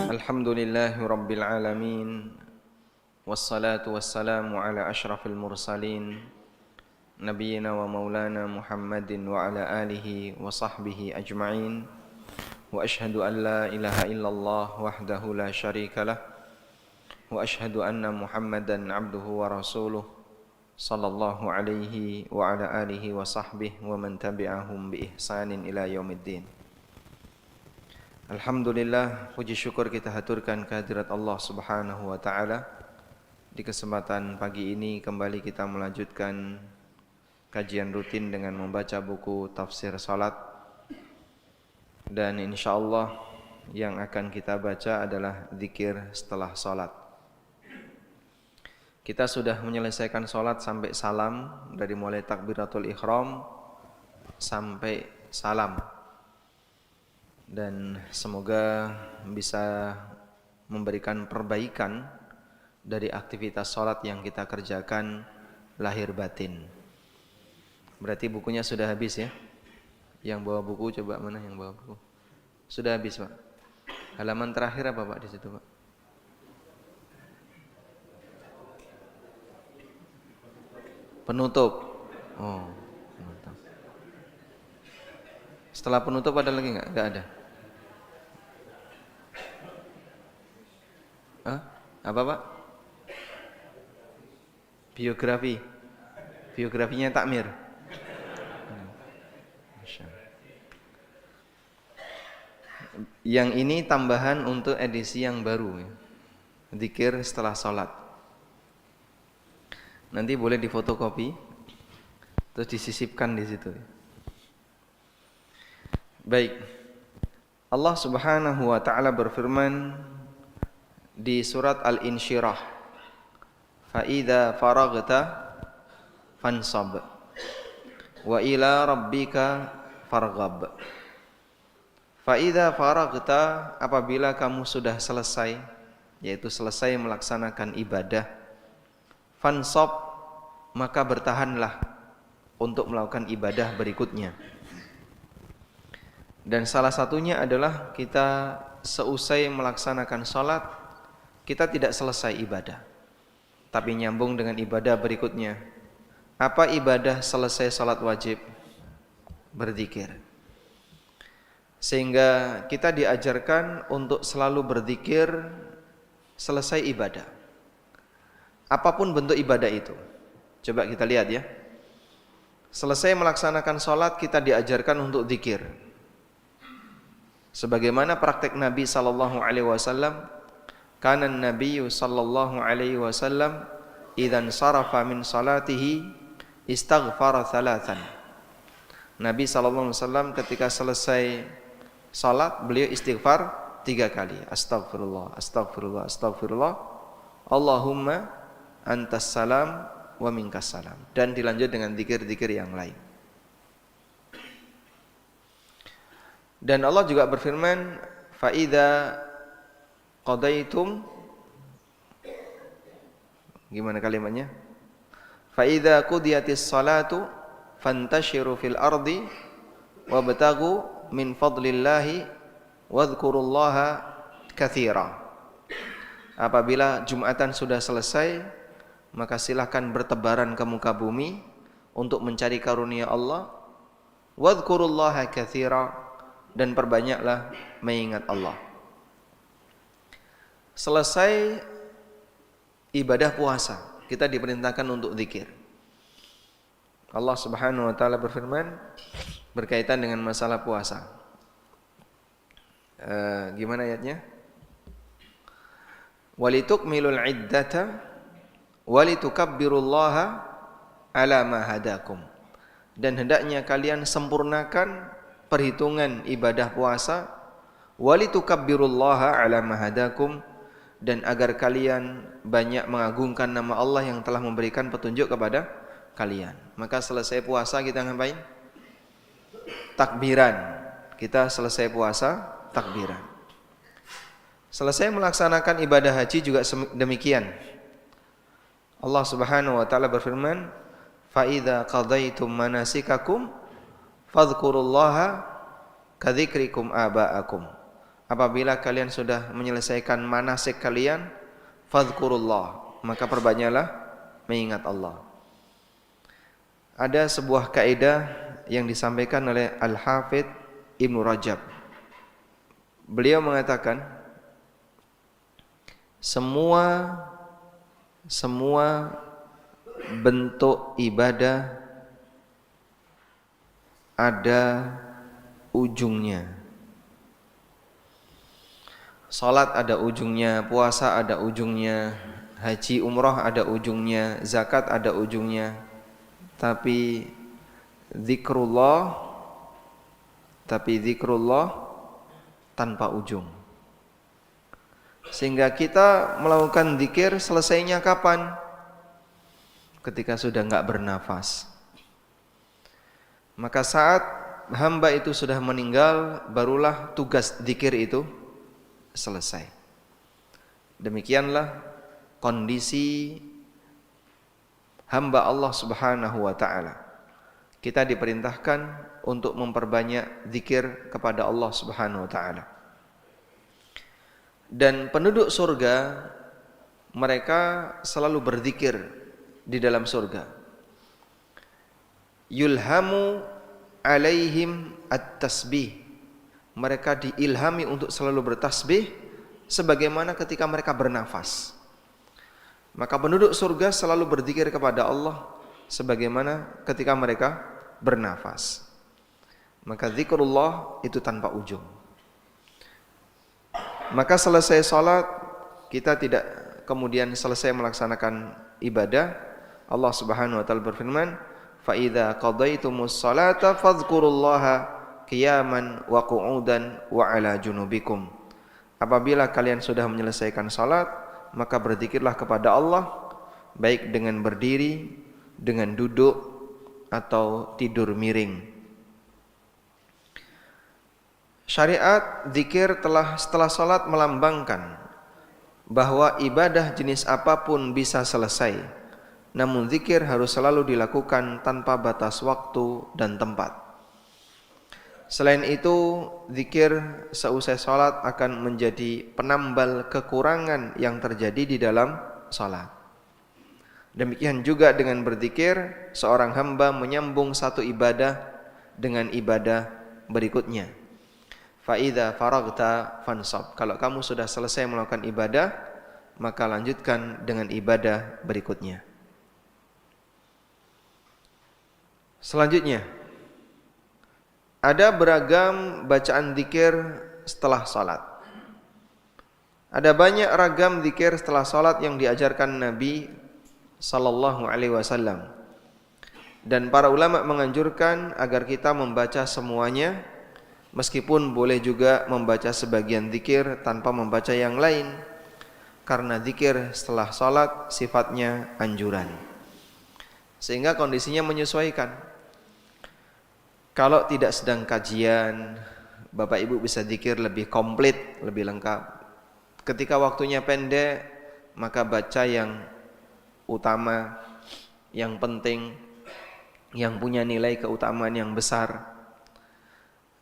Alhamdulillahi Rabbil Alamin, wassalatu wassalamu ala ashrafil mursalin, Nabiyyina wa maulana Muhammadin wa ala alihi wa sahbihi ajma'in. Wa ashhadu an la ilaha illallah wahdahu la syarikalah, wa ashhadu anna Muhammadan abduhu wa rasuluh, sallallahu alaihi wa ala alihi wa sahbihi wa man tabi'ahum bi ihsanin ila yaumiddin. Alhamdulillah, puji syukur kita haturkan kehadirat Allah Subhanahu wa taala. Di kesempatan pagi ini kembali kita melanjutkan kajian rutin dengan membaca buku tafsir salat. Dan insyaallah yang akan kita baca adalah zikir setelah salat. Kita sudah menyelesaikan salat sampai salam, dari mulai takbiratul ihram sampai salam. Dan semoga bisa memberikan perbaikan dari aktivitas sholat yang kita kerjakan lahir batin. Berarti bukunya sudah habis ya? Yang bawa buku, coba mana yang bawa buku? Sudah habis Pak? Halaman terakhir apa Pak di situ Pak? Penutup. Oh, penutup. Setelah penutup ada lagi nggak? Nggak ada. Hah? Apa Pak? Biografi. Biografinya Takmir. Yang ini tambahan untuk edisi yang baru ya. Zikir setelah sholat. Nanti boleh difotokopi terus disisipkan di situ. Baik. Allah Subhanahu wa taala berfirman di surat Al-Insyirah, fa idza faraghta fansab wa ila rabbika farghab. Fa idza faraghta, apabila kamu sudah selesai, yaitu selesai melaksanakan ibadah, fansab, maka bertahanlah untuk melakukan ibadah berikutnya. Dan salah satunya adalah kita seusai melaksanakan salat, kita tidak selesai ibadah, tapi nyambung dengan ibadah berikutnya. Apa ibadah selesai salat wajib? Berzikir. Sehingga kita diajarkan untuk selalu berzikir selesai ibadah. Apapun bentuk ibadah itu. Coba kita lihat ya. Selesai melaksanakan salat, kita diajarkan untuk zikir. Sebagaimana praktek Nabi sallallahu alaihi wasallam, kana an-nabiyyu sallallahu alaihi wasallam idzan sarafa min salatihi istaghfara thalathan. Nabi sallallahu alaihi wasallam ketika selesai salat, beliau istighfar 3 kali. Astaghfirullah, astaghfirullah, astaghfirullah. Allahumma antas salam wa minkas salam. Dan dilanjut dengan zikir-zikir yang lain. Dan Allah juga berfirman, fa idza qadaitum, gimana kalimatnya? Fa idza qudiyatis salatu fantashiru fil ardi wabtaghu min fadlillahi wadhkurullaha katsira. Apabila Jumatan sudah selesai, maka silahkan bertebaran ke muka bumi untuk mencari karunia Allah. Wadhkurullaha katsira, dan perbanyaklah mengingat Allah. Selesai ibadah puasa, kita diperintahkan untuk zikir. Allah Subhanahu wa taala berfirman berkaitan dengan masalah puasa. Gimana ayatnya? Walitukmilul iddata walitukabbirullaha ala ma hadakum. Dan hendaknya kalian sempurnakan perhitungan ibadah puasa, walitukabbirullaha ala ma hadakum, dan agar kalian banyak mengagungkan nama Allah yang telah memberikan petunjuk kepada kalian. Maka selesai puasa kita ngapain? Takbiran. Kita selesai puasa, takbiran. Selesai melaksanakan ibadah haji juga demikian. Allah Subhanahu wa taala berfirman, fa idza qadaitum manasikakum fadhkurullaha kadzikrikum aba'akum. Apabila kalian sudah menyelesaikan manasik kalian, fadhkurullah, maka perbanyaklah mengingat Allah. Ada sebuah kaidah yang disampaikan oleh Al-Hafidz Ibnu Rajab. Beliau mengatakan semua bentuk ibadah ada ujungnya. Salat ada ujungnya, puasa ada ujungnya, haji umrah ada ujungnya, zakat ada ujungnya. Tapi zikrullah tanpa ujung. Sehingga kita melakukan zikir selesainya kapan? Ketika sudah enggak bernafas. Maka saat hamba itu sudah meninggal, barulah tugas zikir itu selesai. Demikianlah kondisi hamba Allah Subhanahu wa taala. Kita diperintahkan untuk memperbanyak zikir kepada Allah Subhanahu wa taala. Dan penduduk surga mereka selalu berzikir di dalam surga. Yulhamu alaihim at-tasbih. Mereka diilhami untuk selalu bertasbih sebagaimana ketika mereka bernafas. Maka penduduk surga selalu berzikir kepada Allah sebagaimana ketika mereka bernafas. Maka zikrullah itu tanpa ujung. Maka selesai salat, kita tidak kemudian selesai melaksanakan ibadah. Allah Subhanahu wa taala berfirman, "Fa idza qadaitumus salata fadhkurullaha qiyaman wa qu'udan wa 'ala junubikum." Apabila kalian sudah menyelesaikan salat, maka berzikirlah kepada Allah baik dengan berdiri, dengan duduk atau tidur miring. Syariat zikir telah setelah salat melambangkan bahwa ibadah jenis apapun bisa selesai. Namun zikir harus selalu dilakukan tanpa batas waktu dan tempat. Selain itu, zikir seusai salat akan menjadi penambal kekurangan yang terjadi di dalam salat. Demikian juga dengan berzikir, seorang hamba menyambung satu ibadah dengan ibadah berikutnya. Fa idza faragta fansab. Kalau kamu sudah selesai melakukan ibadah, maka lanjutkan dengan ibadah berikutnya. Selanjutnya, ada beragam bacaan zikir setelah salat. Ada banyak ragam zikir setelah salat yang diajarkan Nabi sallallahu alaihi wasallam. Dan para ulama menganjurkan agar kita membaca semuanya, meskipun boleh juga membaca sebagian zikir tanpa membaca yang lain, karena zikir setelah salat sifatnya anjuran. Sehingga kondisinya menyesuaikan. Kalau tidak sedang kajian, Bapak Ibu bisa zikir lebih komplit, lebih lengkap. Ketika waktunya pendek, maka baca yang utama, yang penting, yang punya nilai keutamaan yang besar.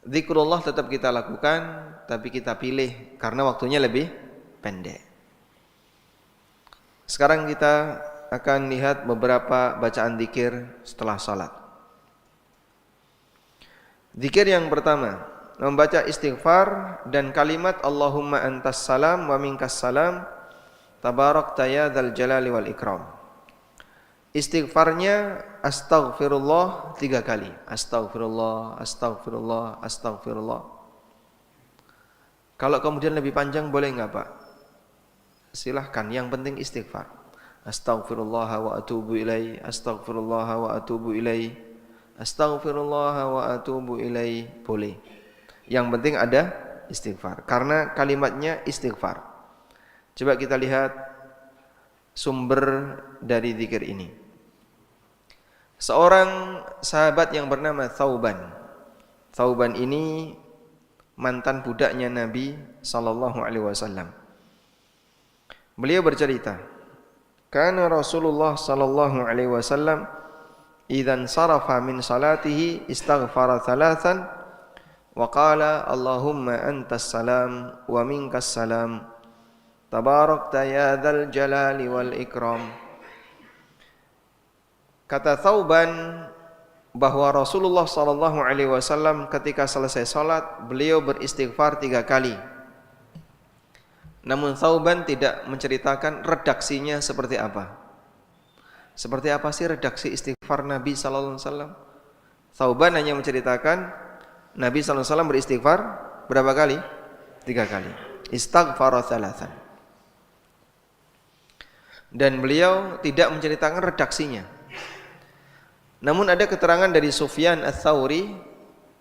Zikrullah tetap kita lakukan, tapi kita pilih karena waktunya lebih pendek. Sekarang kita akan lihat beberapa bacaan zikir setelah salat. Zikir yang pertama, membaca istighfar dan kalimat Allahumma antas salam wa minkas salam tabarakta ya dzal jalali wal ikram. Istighfarnya astaghfirullah 3 kali. Astaghfirullah, astaghfirullah, astaghfirullah. Kalau kemudian lebih panjang boleh enggak, Pak? Silahkan, yang penting istighfar. Astaghfirullah wa atubu ilaihi, astaghfirullah wa atubu ilaihi. Astaghfirullah wa atubu ilaihi, boleh. Yang penting ada istighfar, karena kalimatnya istighfar. Coba kita lihat sumber dari zikir ini. Seorang sahabat yang bernama Thauban. Thauban ini mantan budaknya Nabi sallallahu alaihi wasallam. Beliau bercerita, "Kana Rasulullah sallallahu alaihi wasallam idzan sarafa min salatihi istaghfara thalathan wa qala Allahumma antas salam wa minkas salam tabarakta ya dzal jalali wal ikram. Kata Thauban bahwa Rasulullah sallallahu alaihi wasallam ketika selesai salat beliau beristighfar 3 kali. Namun Thauban tidak menceritakan redaksinya seperti apa. Seperti apa sih redaksi istighfar Nabi sallallahu alaihi wasallam? Thauban hanya menceritakan Nabi sallallahu alaihi wasallam beristighfar berapa kali? 3 kali. Istaghfara thalathan. Dan beliau tidak menceritakan redaksinya. Namun ada keterangan dari Sufyan Ats-Tsauri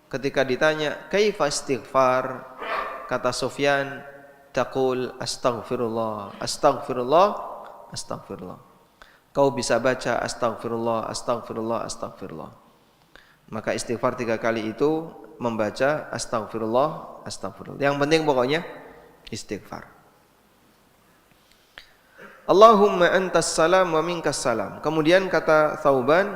ketika ditanya kaifa istighfar, kata Sufyan, taqul astaghfirullah, astaghfirullah, astaghfirullah. Kau bisa baca astaghfirullah, astaghfirullah, astaghfirullah. Maka istighfar 3 kali itu membaca astaghfirullah, astaghfirullah. Yang penting pokoknya istighfar. Allahumma antas salam wa minkas salam. Kemudian kata Thauban,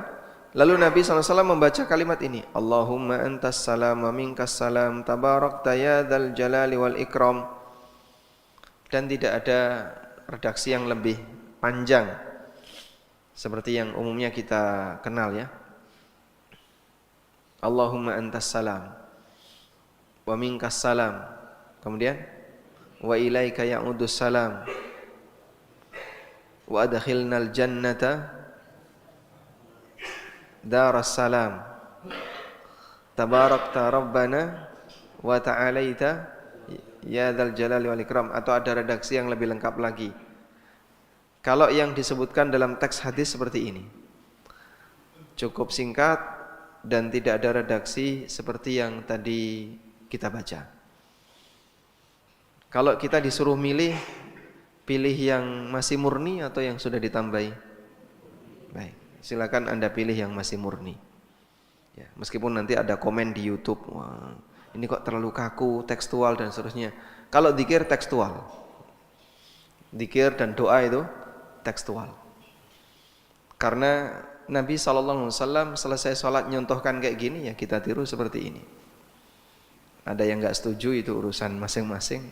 lalu Nabi SAW membaca kalimat ini, Allahumma antas salam wa minkas salam tabarakta ya dzal jalali wal ikram. Dan tidak ada redaksi yang lebih panjang seperti yang umumnya kita kenal ya. Allahumma antas salam wa minkas salam. Kemudian wa ilaika ya'udus salam wa adkhilnal jannata daras salam tabarakta rabbana wa ta'alaita ya dzal jalali wal ikram. Atau ada redaksi yang lebih lengkap lagi. Kalau yang disebutkan dalam teks hadis seperti ini cukup singkat dan tidak ada redaksi seperti yang tadi kita baca. Kalau kita disuruh milih, pilih yang masih murni atau yang sudah ditambahi? Baik, silakan Anda pilih yang masih murni. Ya, meskipun nanti ada komen di YouTube, wah, ini kok terlalu kaku, tekstual dan seterusnya. Kalau dzikir tekstual, dzikir dan doa itu tekstual. Karena Nabi SAW selesai sholat nyontohkan kayak gini, ya kita tiru seperti ini. Ada yang nggak setuju, itu urusan masing-masing.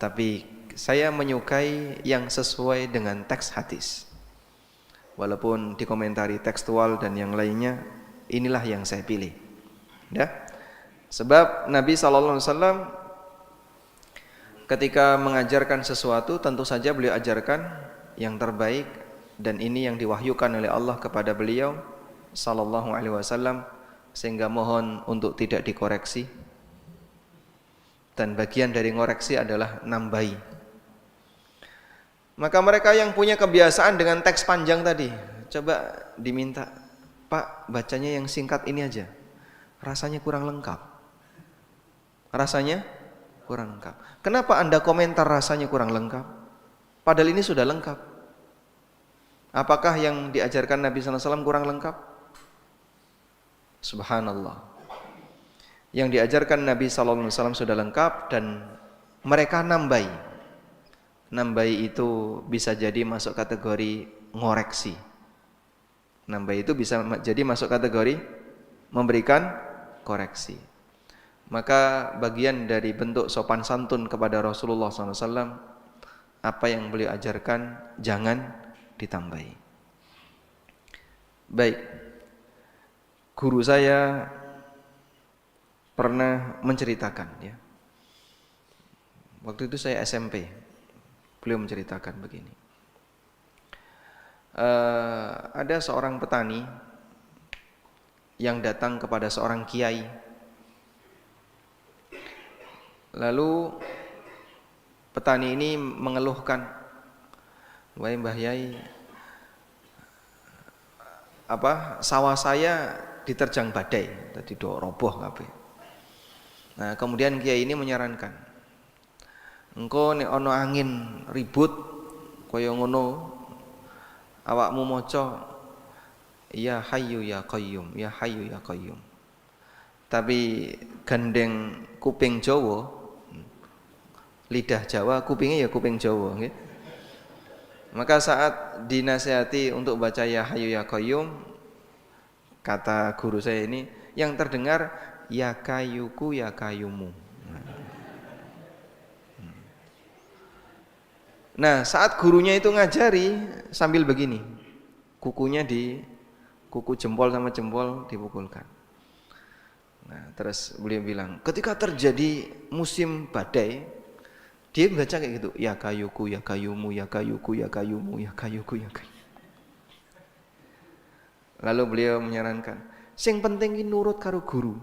Tapi saya menyukai yang sesuai dengan teks hadis. Walaupun dikomentari tekstual dan yang lainnya, inilah yang saya pilih. Ya? Sebab Nabi SAW ketika mengajarkan sesuatu, tentu saja beliau ajarkan yang terbaik, dan ini yang diwahyukan oleh Allah kepada beliau sallallahu alaihi wasallam, sehingga mohon untuk tidak dikoreksi. Dan bagian dari ngoreksi adalah nambahi. Maka mereka yang punya kebiasaan dengan teks panjang tadi, coba diminta, Pak, bacanya yang singkat ini aja. Rasanya kurang lengkap. Rasanya kurang lengkap. Kenapa Anda komentar rasanya kurang lengkap? Padahal ini sudah lengkap. Apakah yang diajarkan Nabi SAW kurang lengkap? Subhanallah. Yang diajarkan Nabi SAW sudah lengkap dan mereka nambahi. Nambahi itu bisa jadi masuk kategori ngoreksi. Nambahi itu bisa jadi masuk kategori memberikan koreksi. Maka bagian dari bentuk sopan santun kepada Rasulullah SAW, apa yang beliau ajarkan jangan ditambahi. Baik, guru saya pernah menceritakan ya. Waktu itu saya SMP, beliau menceritakan begini. Ada seorang petani yang datang kepada seorang kiai. Lalu petani ini mengeluhkan, wahai Mbah Yai, sawah saya diterjang badai, tadi roboh kabeh. Nah, kemudian kiai ini menyarankan, engko nek ana angin ribut kaya ngono, awakmu maca ya hayyu ya qayyum, ya hayyu ya qayyum. Tapi gandeng kuping Jawa, lidah Jawa, kupingnya ya kuping Jawa nggih. Maka saat dinasihati untuk baca ya hayyu ya qayyum, Kata guru saya ini, yang terdengar ya kayuku ya kayumu. Nah, saat gurunya itu ngajari sambil begini, kuku jempol sama jempol dipukulkan. Nah, terus beliau bilang, ketika terjadi musim badai, dia baca kayak gitu, ya kayuku ya kayumu, ya kayuku ya kayumu, ya kayuku ya kayumu. Lalu beliau menyarankan, sing penting ki nurut karo guru.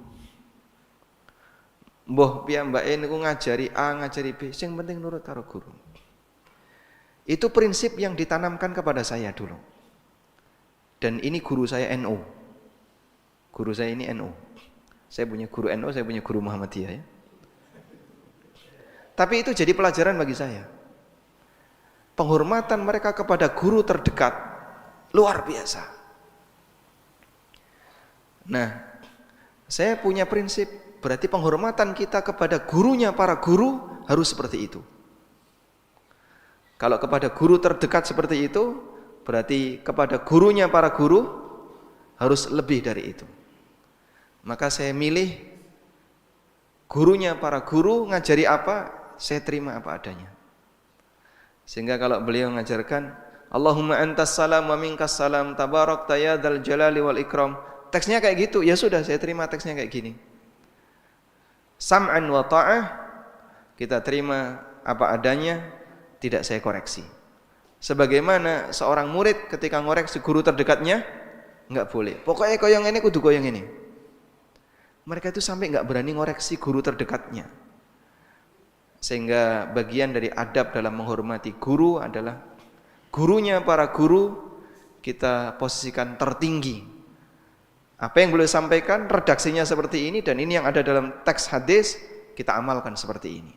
Mbah piyambake niku ngajari A, ngajari B, sing penting nurut karo guru. Itu prinsip yang ditanamkan kepada saya dulu. Dan ini guru saya NU. Guru saya ini NU. Saya punya guru NU, saya punya guru Muhammadiyah ya. Tapi itu jadi pelajaran bagi saya. Penghormatan mereka kepada guru terdekat luar biasa. Nah, saya punya prinsip, berarti penghormatan kita kepada gurunya para guru harus seperti itu. Kalau kepada guru terdekat seperti itu, berarti kepada gurunya para guru harus lebih dari itu. Maka saya milih gurunya para guru ngajari apa, saya terima apa adanya. Sehingga kalau beliau mengajarkan Allahumma antas salam wa minkas salam tabarakta ya dzal jalali wal ikram, teksnya kayak gitu, ya sudah saya terima teksnya kayak gini. Sam'an wa ta'ah, kita terima apa adanya, tidak saya koreksi. Sebagaimana seorang murid ketika ngoreksi guru terdekatnya, enggak boleh. Pokoknya koyong ini kudu koyong ini. Mereka itu sampai enggak berani ngoreksi guru terdekatnya. Sehingga bagian dari adab dalam menghormati guru adalah gurunya para guru kita posisikan tertinggi. Apa yang beliau sampaikan, redaksinya seperti ini, dan ini yang ada dalam teks hadis, kita amalkan seperti ini.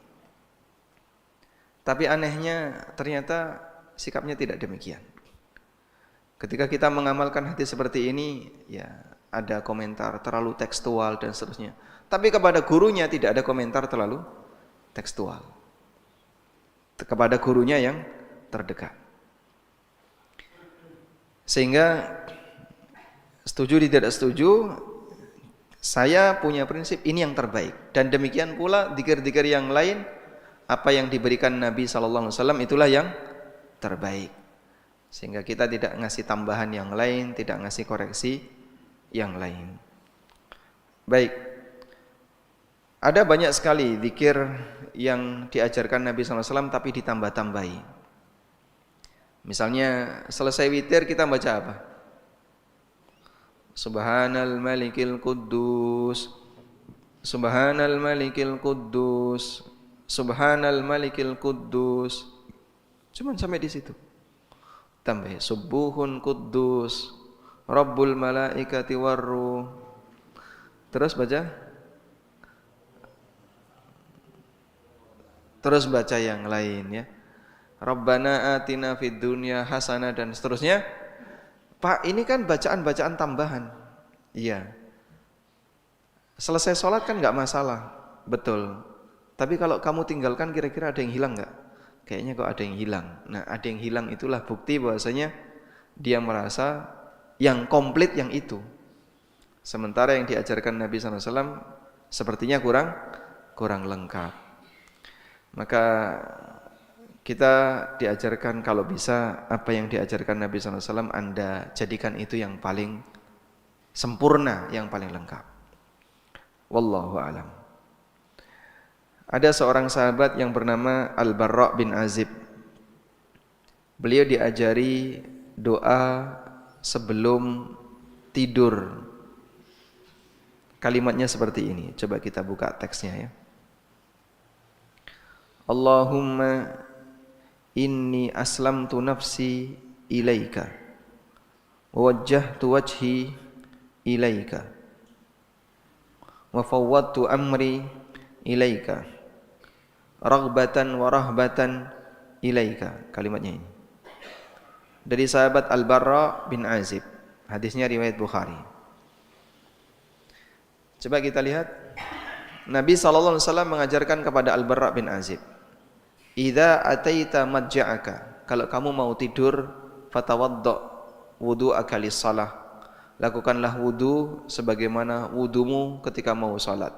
Tapi anehnya ternyata sikapnya tidak demikian. Ketika kita mengamalkan hadis seperti ini, ya ada komentar terlalu tekstual dan seterusnya. Tapi kepada gurunya tidak ada komentar terlalu tekstual. Kepada gurunya yang terdekat. Sehingga setuju tidak setuju, saya punya prinsip ini yang terbaik. Dan demikian pula dzikir-dzikir yang lain, apa yang diberikan Nabi SAW itulah yang terbaik. Sehingga kita tidak ngasih tambahan yang lain, tidak ngasih koreksi yang lain. Baik, ada banyak sekali dzikir yang diajarkan Nabi SAW tapi ditambah-tambahi. Misalnya selesai witir kita baca apa? Subhanal malikil quddus, Subhanal malikil quddus, Subhanal malikil quddus. Cuman sampai di situ. Tambah subuhun quddus, Rabbul malaikati warruh. Terus baca. Terus baca yang lain ya. Rabbana atina fid dunya hasanah dan seterusnya. Pak, ini kan bacaan-bacaan tambahan. Iya. Selesai sholat kan nggak masalah, betul. Tapi kalau kamu tinggalkan kira-kira ada yang hilang nggak? Kayaknya kok ada yang hilang. Nah, ada yang hilang itulah bukti bahwasanya dia merasa yang komplit yang itu. Sementara yang diajarkan Nabi SAW sepertinya kurang lengkap. Maka kita diajarkan kalau bisa apa yang diajarkan Nabi SAW Anda jadikan itu yang paling sempurna, yang paling lengkap. Wallahu a'lam. Ada seorang sahabat yang bernama Al-Barra bin Azib. Beliau diajari doa sebelum tidur. Kalimatnya seperti ini. Coba kita buka teksnya ya. Allahumma inni aslamtu nafsi ilaika wa wajjahtu wajhi ilaika wa fawwadtu amri ilaika raghbatan wa rahbatan ilaika. Kalimatnya ini dari sahabat Al-Barra bin Azib. Hadisnya riwayat Bukhari. Coba kita lihat, Nabi SAW mengajarkan kepada Al-Barra bin Azib, idza ataita madja'aka, kalau kamu mau tidur, fatawadda wudu'aka lis-shalah, lakukanlah wudu sebagaimana wudumu ketika mau salat.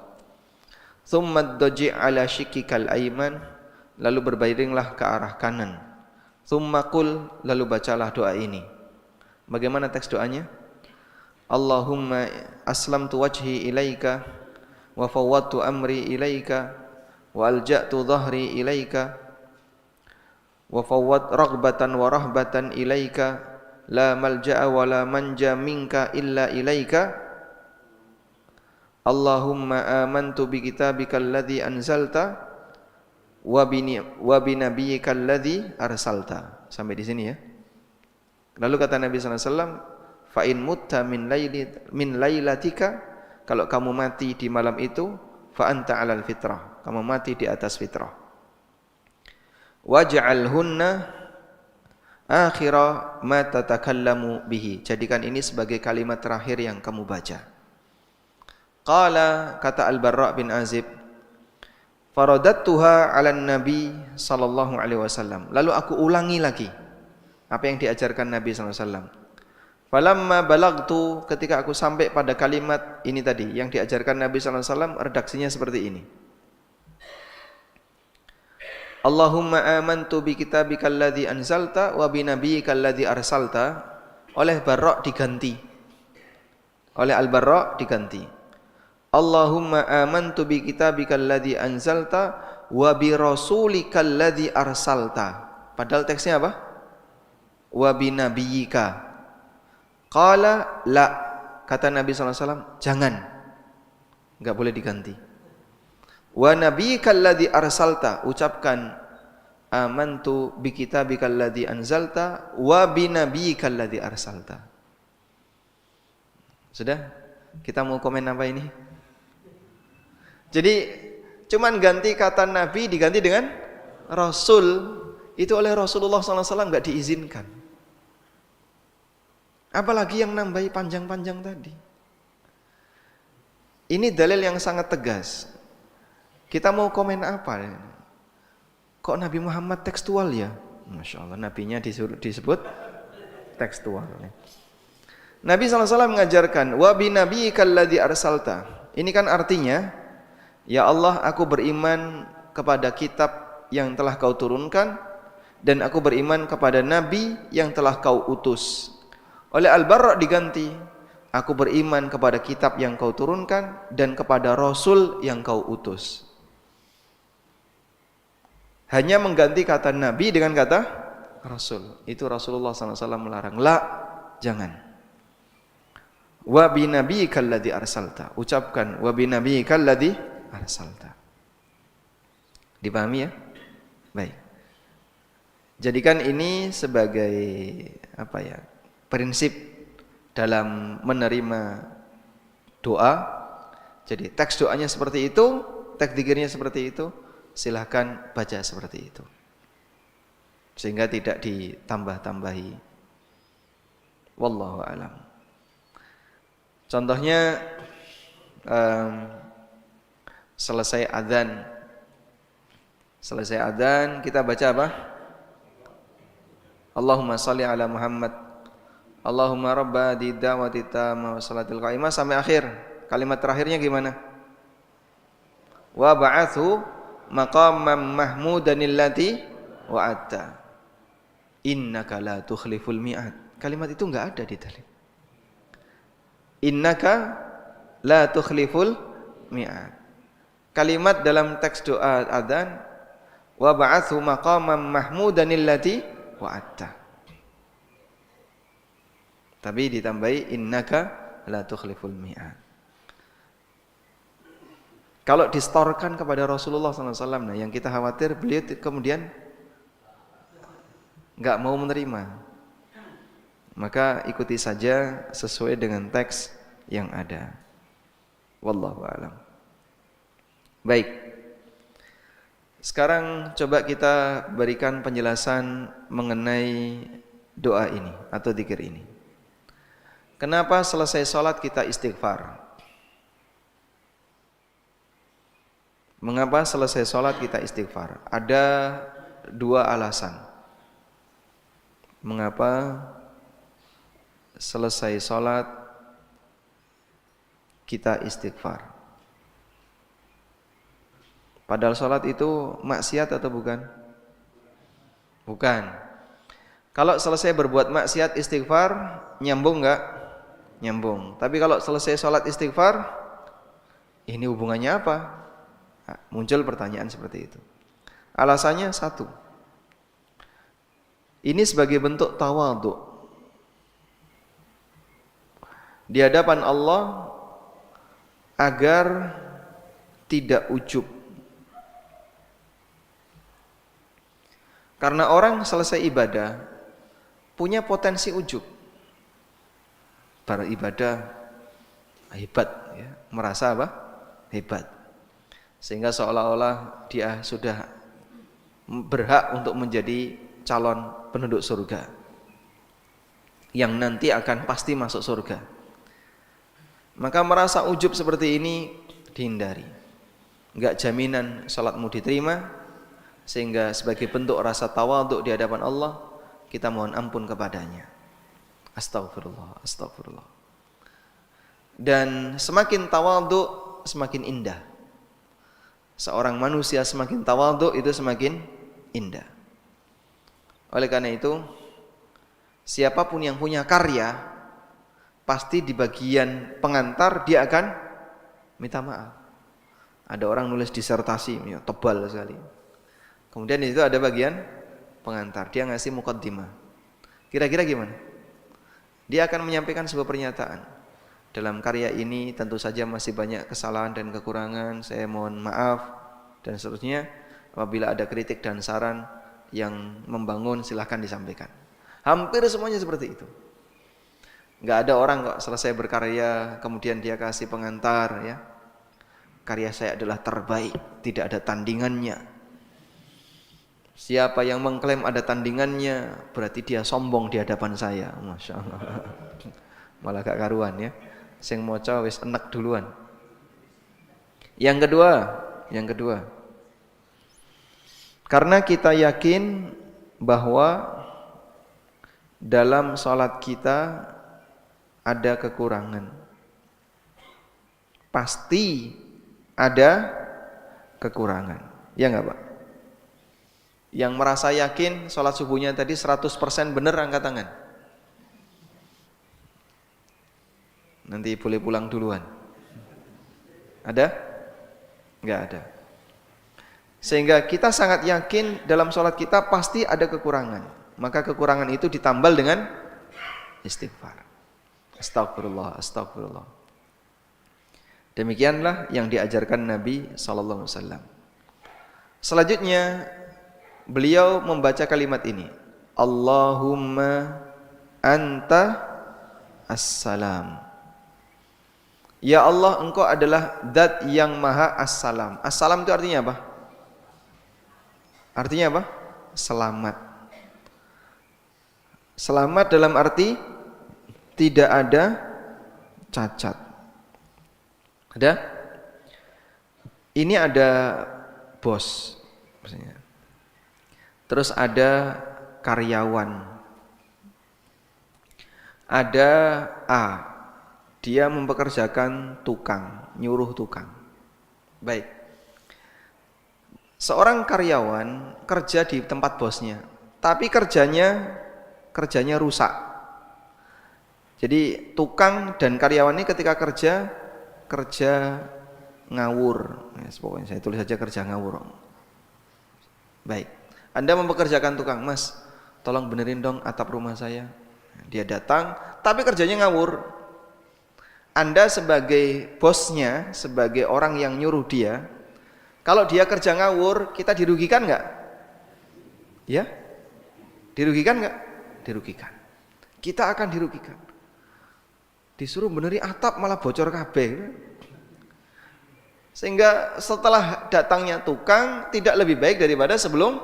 Tsumma dhaji' ala shikkikal aiman, lalu berbaringlah ke arah kanan. Tsumma qul, lalu bacalah doa ini. Bagaimana teks doanya? Allahumma aslamtu wajhi ilaika wa fawwadtu amri ilaika wa alja'tu dhahri ilaika wa fawwad raghbatan wa rahbatan ilaika la malja'a wa la manja minka illa ilaika. Allahumma amantu bi kitabikal ladzi anzalta wa bi nabiyyikal ladzi arsalta. Sampai di sini ya. Lalu kata Nabi sallallahu alaihi wasallam, fa in mutta min lailatika, kalau kamu mati di malam itu, fa anta 'alal fitrah, kamu mati di atas fitrah. Waj'alhunna akhira ma tatakallamu bihi, jadikan ini sebagai kalimat terakhir yang kamu baca. Qala, kata Al-Barra bin Azib, faradattuha 'alan nabi sallallahu alaihi wasallam, lalu aku ulangi lagi apa yang diajarkan Nabi sallallahu alaihi wasallam. Falamma balagtu, ketika aku sampai pada kalimat ini tadi yang diajarkan Nabi sallallahu alaihi wasallam, redaksinya seperti ini. Allahumma amantu bi kitabikal ladzi anzalta wa bi nabiyyikal ladzi arsalta. Oleh Barra diganti. Oleh Al-Barra diganti. Allahumma amantu bi kitabikal ladzi anzalta wa bi rasulikal ladzi arsalta. Padahal teksnya apa? Wa bi nabiyyika. Qala la, kata Nabi sallallahu alaihi wasallam, jangan. Enggak boleh diganti. Wa nabiyyikal ladzi arsalta, ucapkan amantu bi kitabikal ladzi anzalta wa bi nabiyyikal ladzi arsalta. Sudah? Kita mau komen apa ini? Jadi cuman ganti kata Nabi diganti dengan Rasul. Itu oleh Rasulullah sallallahu alaihi wasallam enggak diizinkan. Apalagi yang nambahi panjang-panjang tadi. Ini dalil yang sangat tegas. Kita mau komen apa? Kok Nabi Muhammad tekstual ya? Masya Allah, nabinya disebut tekstual. Nabi SAW mengajarkan, wa bi nabiyyikal ladzi arsalta. Ini kan artinya, ya Allah, aku beriman kepada kitab yang telah kau turunkan, dan aku beriman kepada nabi yang telah kau utus. Oleh Al-Barra diganti, aku beriman kepada kitab yang kau turunkan dan kepada Rasul yang kau utus. Hanya mengganti kata Nabi dengan kata Rasul. Itu Rasulullah SAW melarang. La, jangan. Wa bi nabiyyikal ladzi arsalta. Ucapkan wa bi nabiyyikal ladzi arsalta. Dipahami ya? Baik. Jadikan ini sebagai apa ya? Prinsip dalam menerima doa. Jadi teks doanya seperti itu, teks dzikirnya seperti itu, silahkan baca seperti itu. Sehingga tidak ditambah-tambahi. Wallahu a'lam. Contohnya selesai adzan kita baca apa? Allahumma shalli ala Muhammad, Allahumma rabba da'wati tammah wa salatil qa'imah, sampai akhir. Kalimat terakhirnya gimana? Wa ba'athu maqamam mahmudanil lati wa'atta innaka la tukhliful mi'ad. Kalimat itu enggak ada di dalil. Innaka la tukhliful mi'ad. Kalimat dalam teks doa adzan, wa ba'athu maqamam mahmudanil lati wa'atta. Tapi ditambahi innaka la tukhliful mi'ad. Kalau distorkan kepada Rasulullah SAW, nah yang kita khawatir beliau kemudian enggak mau menerima. Maka ikuti saja sesuai dengan teks yang ada. Wallahu a'lam. Baik. Sekarang coba kita berikan penjelasan mengenai doa ini atau dzikir ini. Kenapa selesai sholat kita istighfar? Mengapa selesai sholat kita istighfar? Ada dua alasan. Mengapa selesai sholat kita istighfar. Padahal sholat itu maksiat atau bukan? Bukan. Kalau selesai berbuat maksiat istighfar, nyambung enggak? Nyambung. Tapi kalau selesai sholat istighfar, ini hubungannya apa? Nah, muncul pertanyaan seperti itu. Alasannya satu. Ini sebagai bentuk tawadhu. Di hadapan Allah agar tidak ujub. Karena orang selesai ibadah punya potensi ujub. Beribadah hebat, ya. Merasa apa? Hebat. Sehingga seolah-olah dia sudah berhak untuk menjadi calon penduduk surga yang nanti akan pasti masuk surga. Maka merasa ujub seperti ini dihindari. Enggak jaminan salatmu diterima, sehingga sebagai bentuk rasa tawadhu di hadapan Allah, kita mohon ampun kepadanya. Astagfirullah, astagfirullah. Dan semakin tawadhu semakin indah. Seorang manusia semakin tawadhu itu semakin indah. Oleh karena itu, siapapun yang punya karya, pasti di bagian pengantar dia akan minta maaf. Ada orang nulis disertasi, tebal sekali. Kemudian di situ ada bagian pengantar, dia ngasih muqaddimah. Kira-kira gimana? Dia akan menyampaikan sebuah pernyataan. Dalam karya ini tentu saja masih banyak kesalahan dan kekurangan, saya mohon maaf dan seterusnya. Apabila ada kritik dan saran yang membangun silahkan disampaikan. Hampir semuanya seperti itu. Enggak ada orang kok selesai berkarya kemudian dia kasih pengantar, ya. Karya saya adalah terbaik, tidak ada tandingannya. Siapa yang mengklaim ada tandingannya berarti dia sombong di hadapan saya. Masya Allah. Malah gak karuan, ya. Sing moco wis enek duluan. Yang kedua. Karena kita yakin bahwa dalam sholat kita ada kekurangan. Pasti ada kekurangan. Ya enggak, Pak? Yang merasa yakin sholat subuhnya tadi 100% benar angkat tangan. Nanti boleh pulang duluan. Ada? Enggak ada. Sehingga kita sangat yakin dalam sholat kita pasti ada kekurangan. Maka kekurangan itu ditambal dengan istighfar. Astagfirullah, astagfirullah. Demikianlah yang diajarkan Nabi SAW. Selanjutnya beliau membaca kalimat ini. Allahumma anta as-salam. Ya Allah, engkau adalah zat yang maha as-salam. As-salam itu artinya apa? Artinya apa? Selamat. Selamat dalam arti tidak ada cacat. Ada? Ini ada bos, maksudnya. Terus ada karyawan. Ada A, dia mempekerjakan tukang, nyuruh tukang. Baik. Seorang karyawan kerja di tempat bosnya, tapi kerjanya rusak. Jadi tukang dan karyawan ini ketika kerja ngawur. Ya, pokoknya saya tulis saja kerja ngawur. Baik. Anda mempekerjakan tukang, Mas, tolong benerin dong atap rumah saya. Dia datang, tapi kerjanya ngawur. Anda sebagai bosnya, sebagai orang yang nyuruh dia, kalau dia kerja ngawur, kita dirugikan nggak? Ya? Dirugikan nggak? Dirugikan. Kita akan dirugikan. Disuruh beneri atap malah bocor kabeh. Sehingga setelah datangnya tukang tidak lebih baik daripada sebelum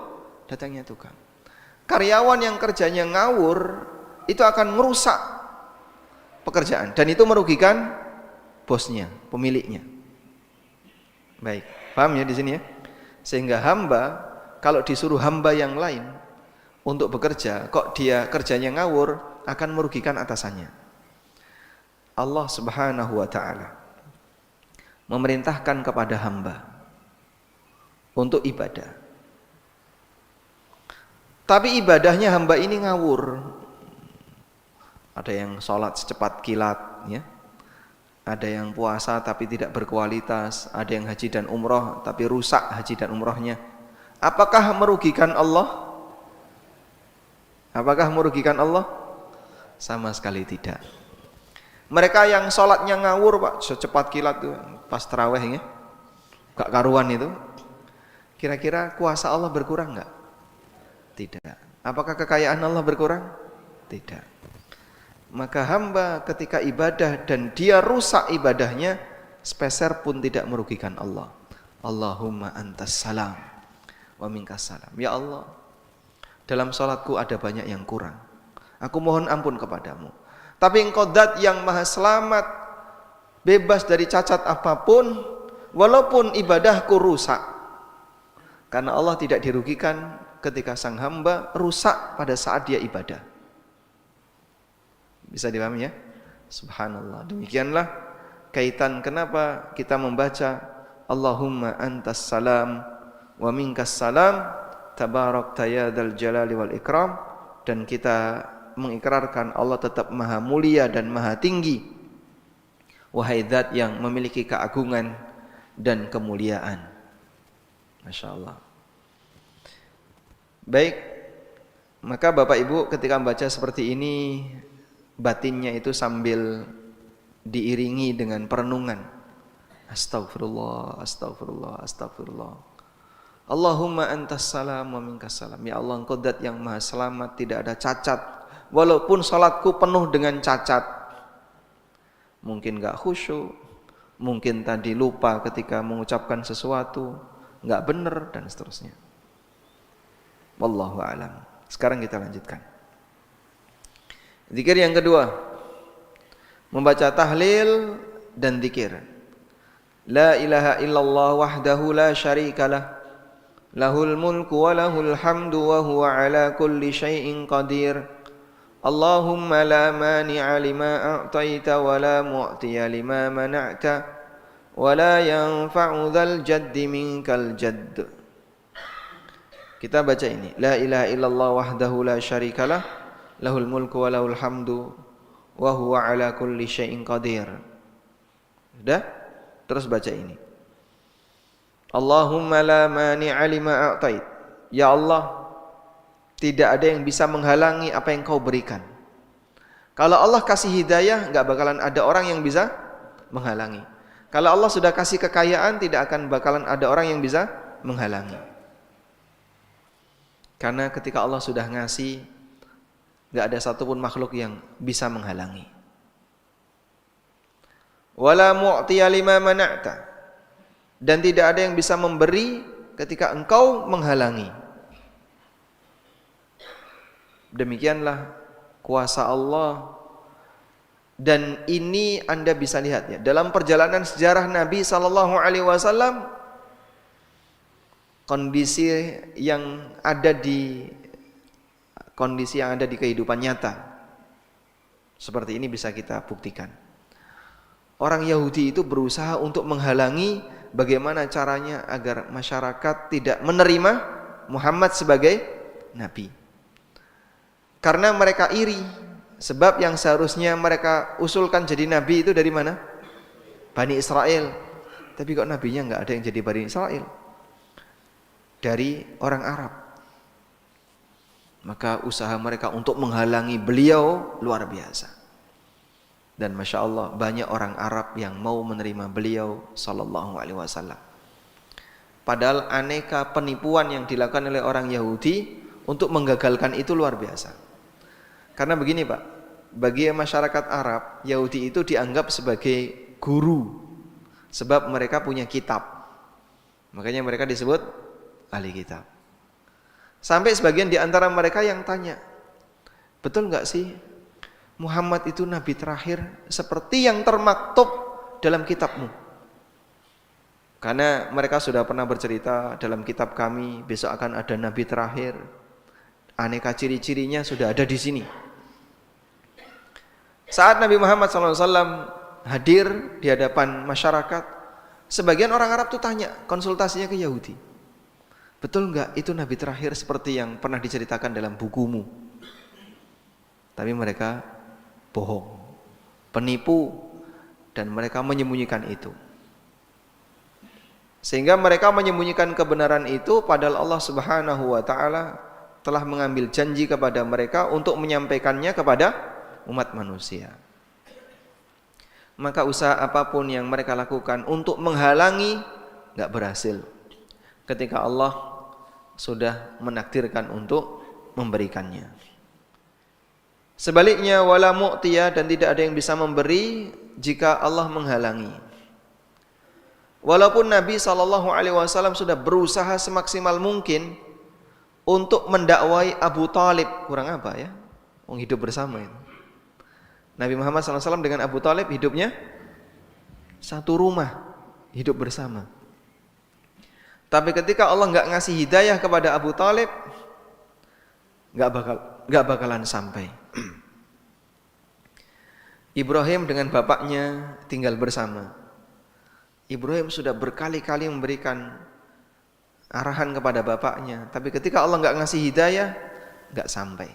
datangnya tukang. Karyawan yang kerjanya ngawur itu akan merusak pekerjaan dan itu merugikan bosnya, pemiliknya. Baik, paham ya di sini ya? Sehingga hamba kalau disuruh hamba yang lain untuk bekerja, kok dia kerjanya ngawur, akan merugikan atasannya. Allah Subhanahu wa taala memerintahkan kepada hamba untuk ibadah. Tapi ibadahnya hamba ini ngawur. Ada yang sholat secepat kilat, ya. Ada yang puasa tapi tidak berkualitas. Ada yang haji dan umroh tapi rusak haji dan umrohnya. Apakah merugikan Allah? Apakah merugikan Allah? Sama sekali tidak. Mereka yang sholatnya ngawur Pak, secepat kilat tuh, pas taraweh ya, gak karuan itu. Kira-kira kuasa Allah berkurang gak? Tidak. Apakah kekayaan Allah berkurang? Tidak. Maka hamba ketika ibadah dan dia rusak ibadahnya, sepeser pun tidak merugikan Allah. Allahumma antas salam wa minkas salam. Ya Allah, dalam sholatku ada banyak yang kurang. Aku mohon ampun kepadamu. Tapi Engkau zat yang maha selamat, bebas dari cacat apapun, walaupun ibadahku rusak. Karena Allah tidak dirugikan ketika sang hamba rusak pada saat dia ibadah. Bisa dipahami ya? Subhanallah. Demikianlah kaitan kenapa kita membaca Allahumma antas salam wa minkas salam tabarakta ya dzal jalali wal ikram, dan kita mengikrarkan Allah tetap maha mulia dan maha tinggi, wahai zat yang memiliki keagungan dan kemuliaan. Masya Allah. Baik, maka Bapak Ibu ketika membaca seperti ini, batinnya itu sambil diiringi dengan perenungan. Astagfirullah, astagfirullah, astagfirullah. Allahumma antas salam wa minkas salam. Ya Allah, Engkau zat yang maha selamat, tidak ada cacat. Walaupun salatku penuh dengan cacat. Mungkin gak khusyuk, mungkin tadi lupa ketika mengucapkan sesuatu, gak benar dan seterusnya. Wallahu a'lam. Sekarang kita lanjutkan. Zikir yang kedua, membaca tahlil dan zikir. La ilaha illallah wahdahu la syarikalah, lahul mulku wa lahul hamdu wa huwa ala kulli syai'in qadir. Allahumma la mani'a lima a'taita wa la mu'tiya lima mana'ta wa la yanfa'u dzal jaddi minkal jadd. Kita baca ini, la ilaha illallah wahdahu la syarikalah, lahul mulku wa lahul hamdu wa huwa ala kulli syai'in qadir. Sudah? Terus baca ini. Allahumma la mani'a lima a'tait. Ya Allah, tidak ada yang bisa menghalangi apa yang Kau berikan. Kalau Allah kasih hidayah, enggak bakalan ada orang yang bisa menghalangi. Kalau Allah sudah kasih kekayaan, tidak akan bakalan ada orang yang bisa menghalangi. Karena ketika Allah sudah ngasih, enggak ada satupun makhluk yang bisa menghalangi. Wala mu'tiya lima mana'ta. Dan tidak ada yang bisa memberi ketika Engkau menghalangi. Demikianlah kuasa Allah. Dan ini Anda bisa lihat ya, dalam perjalanan sejarah Nabi SAW, kondisi yang ada di kehidupan nyata seperti ini bisa kita buktikan. Orang Yahudi itu berusaha untuk menghalangi bagaimana caranya agar masyarakat tidak menerima Muhammad sebagai nabi. Karena mereka iri, sebab yang seharusnya mereka usulkan jadi nabi itu dari mana? Bani Israel. Tapi kok nabinya enggak ada yang jadi Bani Israel? Dari orang Arab. Maka usaha mereka untuk menghalangi beliau luar biasa. Dan Masya Allah, banyak orang Arab yang mau menerima beliau Sallallahu Alaihi Wasallam. Padahal aneka penipuan yang dilakukan oleh orang Yahudi untuk menggagalkan itu luar biasa. Karena begini Pak, bagi masyarakat Arab, Yahudi itu dianggap sebagai guru, sebab mereka punya kitab. Makanya mereka disebut ahli kitab. Sampai sebagian di antara mereka yang tanya, betul nggak sih Muhammad itu nabi terakhir seperti yang termaktub dalam kitabmu? Karena mereka sudah pernah bercerita dalam kitab kami besok akan ada nabi terakhir. Aneka ciri-cirinya sudah ada di sini. Saat Nabi Muhammad SAW hadir di hadapan masyarakat, Sebagian orang Arab tuh tanya, konsultasinya ke Yahudi. Betul enggak itu nabi terakhir seperti yang pernah diceritakan dalam bukumu? Tapi mereka bohong, penipu, dan mereka menyembunyikan itu. Sehingga mereka menyembunyikan kebenaran itu, padahal Allah Subhanahu wa taala telah mengambil janji kepada mereka untuk menyampaikannya kepada umat manusia. Maka usaha apapun yang mereka lakukan untuk menghalangi enggak berhasil ketika Allah sudah menakdirkan untuk memberikannya. Sebaliknya, wala mu'tiya, dan tidak ada yang bisa memberi jika Allah menghalangi. Walaupun Nabi SAW sudah berusaha semaksimal mungkin untuk mendakwai Abu Talib, kurang apa ya? Hidup bersama itu. Nabi Muhammad SAW dengan Abu Talib hidupnya satu rumah, hidup bersama. Tapi ketika Allah nggak ngasih hidayah kepada Abu Talib, nggak bakalan sampai. Ibrahim dengan bapaknya tinggal bersama. Ibrahim sudah berkali-kali memberikan arahan kepada bapaknya, tapi ketika Allah nggak ngasih hidayah, nggak sampai.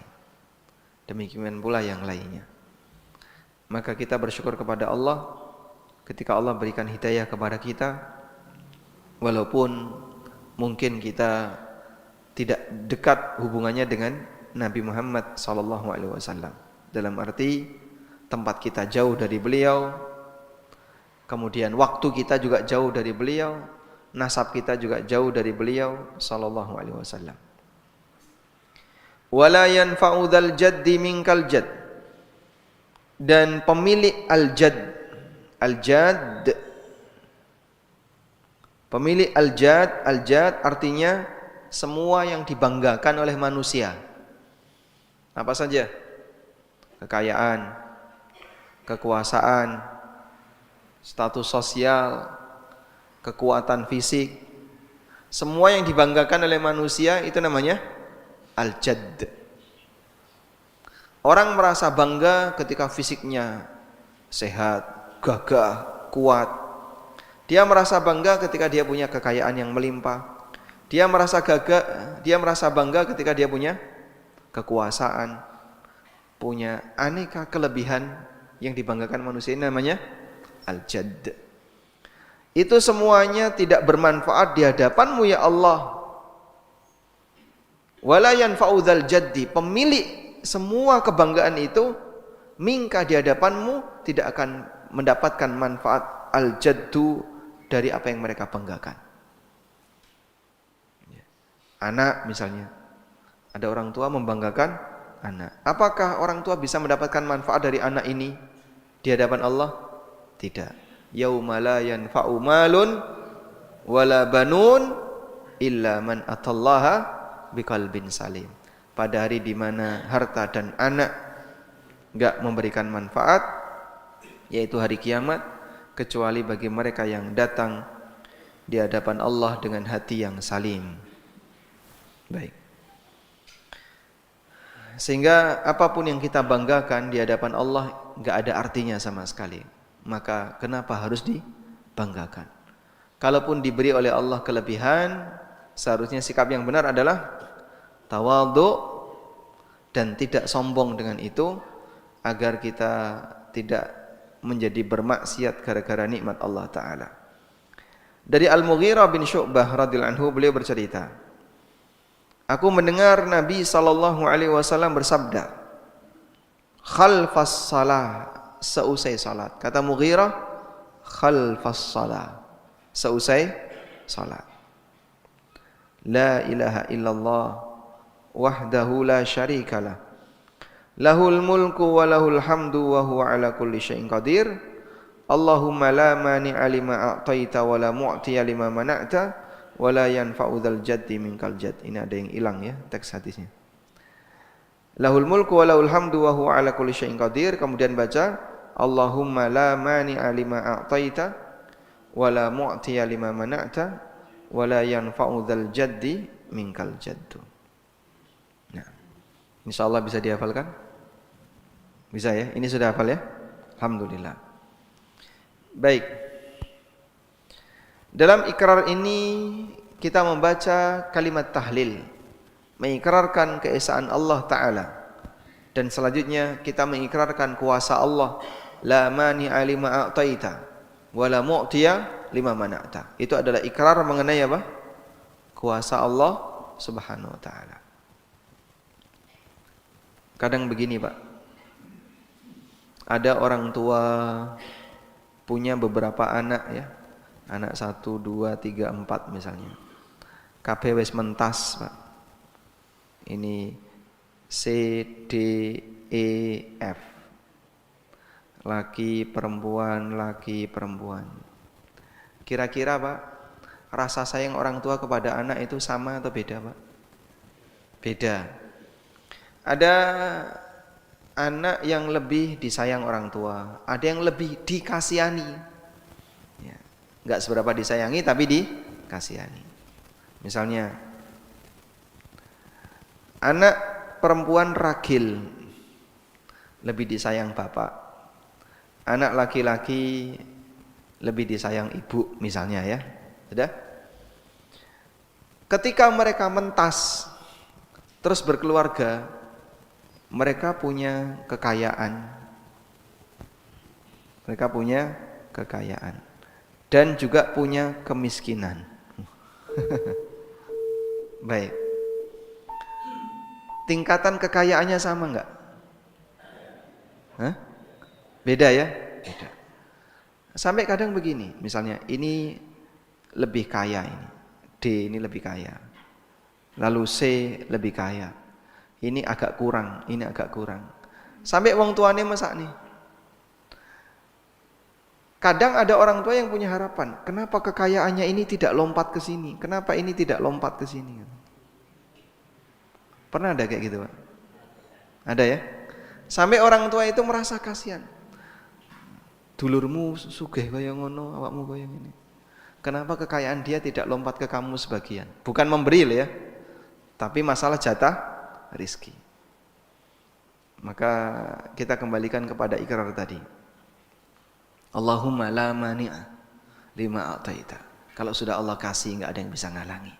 Demikian pula yang lainnya. Maka kita bersyukur kepada Allah ketika Allah berikan hidayah kepada kita, walaupun mungkin kita tidak dekat hubungannya dengan Nabi Muhammad SAW. Dalam arti tempat kita jauh dari beliau, kemudian waktu kita juga jauh dari beliau, nasab kita juga jauh dari beliau sallallahu alaihi wasallam. Wala yanfa'u dzal jaddi minkal jadd, dan pemilik al-jadd, pemilik al-jadd artinya semua yang dibanggakan oleh manusia. Apa saja? Kekayaan, kekuasaan, status sosial, kekuatan fisik, semua yang dibanggakan oleh manusia itu namanya al-jadd. Orang merasa bangga ketika fisiknya sehat, gagah, kuat. Dia merasa bangga ketika dia punya kekayaan yang melimpah. Dia merasa bangga ketika dia punya kekuasaan, punya aneka kelebihan yang dibanggakan manusia, ini namanya al-jadd. Itu semuanya tidak bermanfaat di hadapanmu ya Allah. Wala yanfa'u dzal jaddi, pemilik semua kebanggaan itu minka di hadapanmu tidak akan mendapatkan manfaat al-jaddu dari apa yang mereka banggakan. Anak misalnya, ada orang tua membanggakan anak. Apakah orang tua bisa mendapatkan manfaat dari anak ini di hadapan Allah? Tidak. Yauma la yanfa'u malun wala banun illa man atallaha biqalbin salim. Pada hari di mana harta dan anak enggak memberikan manfaat, yaitu hari kiamat, kecuali bagi mereka yang datang di hadapan Allah dengan hati yang salim. Baik. Sehingga apapun yang kita banggakan di hadapan Allah enggak ada artinya sama sekali. Maka kenapa harus dibanggakan? Kalaupun diberi oleh Allah kelebihan, seharusnya sikap yang benar adalah tawadhu dan tidak sombong dengan itu, agar kita tidak menjadi bermaksiat gara-gara nikmat Allah Ta'ala. Dari Al-Mughirah bin Syu'bah radhiyallahu anhu, beliau bercerita, aku mendengar Nabi SAW bersabda, khalfas salah, seusai salat. Kata Mughirah, khalfas salah, seusai salat. La ilaha illallah wahdahu la syarikalah, lahul mulku wa lahul hamdu wa huwa ala kulli syai'in qadir. Allahumma la mani'a lima a'taita wa la mu'tiya lima mana'ta wa la yanfa'u dzal jaddi minkal jadd. Ini ada yang hilang ya teks hadisnya. Lahul mulku wa lahul hamdu wa huwa ala kulli syai'in qadir. Kemudian baca Allahumma la mani'a lima a'taita wa la mu'tiya lima mana'ta wa la yanfa'u dzal jaddi minkal jaddu. Nah, insyaallah bisa dihafalkan? Bisa ya? Ini sudah hafal ya? Alhamdulillah. Baik. Dalam ikrar ini kita membaca kalimat tahlil, mengikrarkan keesaan Allah Ta'ala. Dan selanjutnya kita mengikrarkan kuasa Allah, la mani'a lima a'taita wa la mu'tiya lima mana'ta. Itu adalah ikrar mengenai apa? Kuasa Allah Subhanahu wa ta'ala. Kadang begini, Pak. Ada orang tua punya beberapa anak ya. Anak 1, 2, 3, 4 misalnya. Kabeh wis mentas, Pak. Ini C, D, E, F. Laki, perempuan, laki, perempuan. Kira-kira, Pak, rasa sayang orang tua kepada anak itu sama atau beda, Pak? Beda. Ada anak yang lebih disayang orang tua, ada yang lebih dikasihani. Ya, enggak seberapa disayangi tapi dikasihani. Misalnya, anak perempuan ragil lebih disayang bapak, anak laki-laki lebih disayang ibu misalnya ya. Sudah? Ketika mereka mentas terus berkeluarga, mereka punya kekayaan. Mereka punya kekayaan dan juga punya kemiskinan. Baik. Tingkatan kekayaannya sama enggak? Hah? Beda ya? Beda. Sampai kadang begini, misalnya ini lebih kaya ini, D ini lebih kaya, lalu C lebih kaya, ini agak kurang, ini agak kurang. Sampai wong tuane masak nih. Kadang ada orang tua yang punya harapan, kenapa kekayaannya ini tidak lompat ke sini? Kenapa ini tidak lompat ke sini? Pernah ada kayak gitu, Pak? Ada ya? Sampai orang tua itu merasa kasihan. Dulurmu sugih kaya ngono, awakmu kaya ngene. Kenapa kekayaan dia tidak lompat ke kamu sebagian? Bukan memberi ya, tapi masalah jatah rizki. Maka kita kembalikan kepada ikrar tadi. Allahumma la mani'a lima a'taita. Kalau sudah Allah kasih enggak ada yang bisa ngalangi.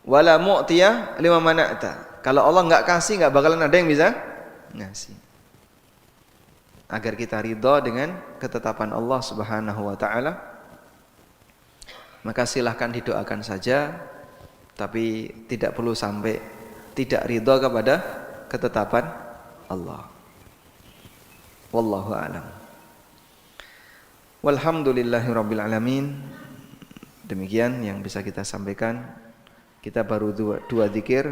Wala mu'tiya lima mana'ta. Kalau Allah enggak kasih enggak bakalan ada yang bisa ngasih. Agar kita ridha dengan ketetapan Allah Subhanahu wa taala, maka silahkan didoakan saja, tapi tidak perlu sampai tidak ridha kepada ketetapan Allah. Wallahu a'lam. Walhamdulillahirabbil alamin. Demikian yang bisa kita sampaikan. Kita baru dua zikir.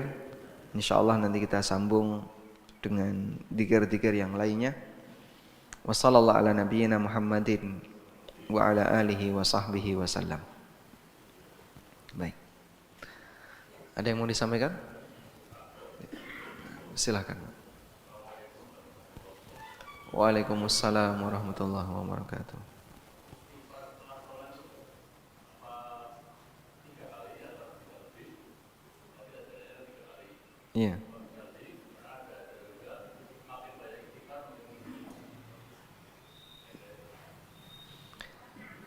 Insyaallah nanti kita sambung dengan zikir-zikir yang lainnya. Wassallallahu ala nabiyyina Muhammadin wa ala alihi wa sahbihi wasallam. Baik. Ada yang mau disampaikan? Silakan. Waalaikumsalam warahmatullahi wabarakatuh. Iya.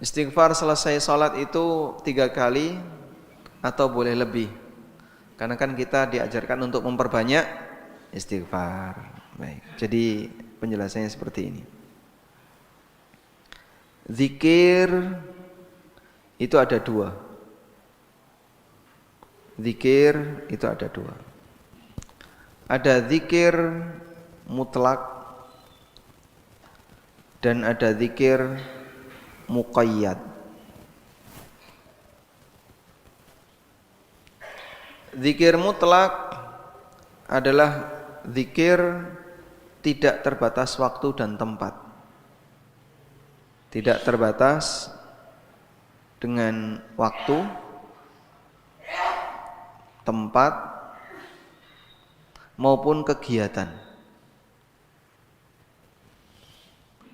Istighfar selesai sholat itu 3 kali atau boleh lebih? Karena kan kita diajarkan untuk memperbanyak istighfar. Baik. Jadi penjelasannya seperti ini. Zikir itu ada 2. Zikir itu ada 2. Ada zikir mutlak dan ada zikir muqayyad. Zikir mutlak adalah zikir tidak terbatas waktu dan tempat. Tidak terbatas dengan waktu, tempat maupun kegiatan.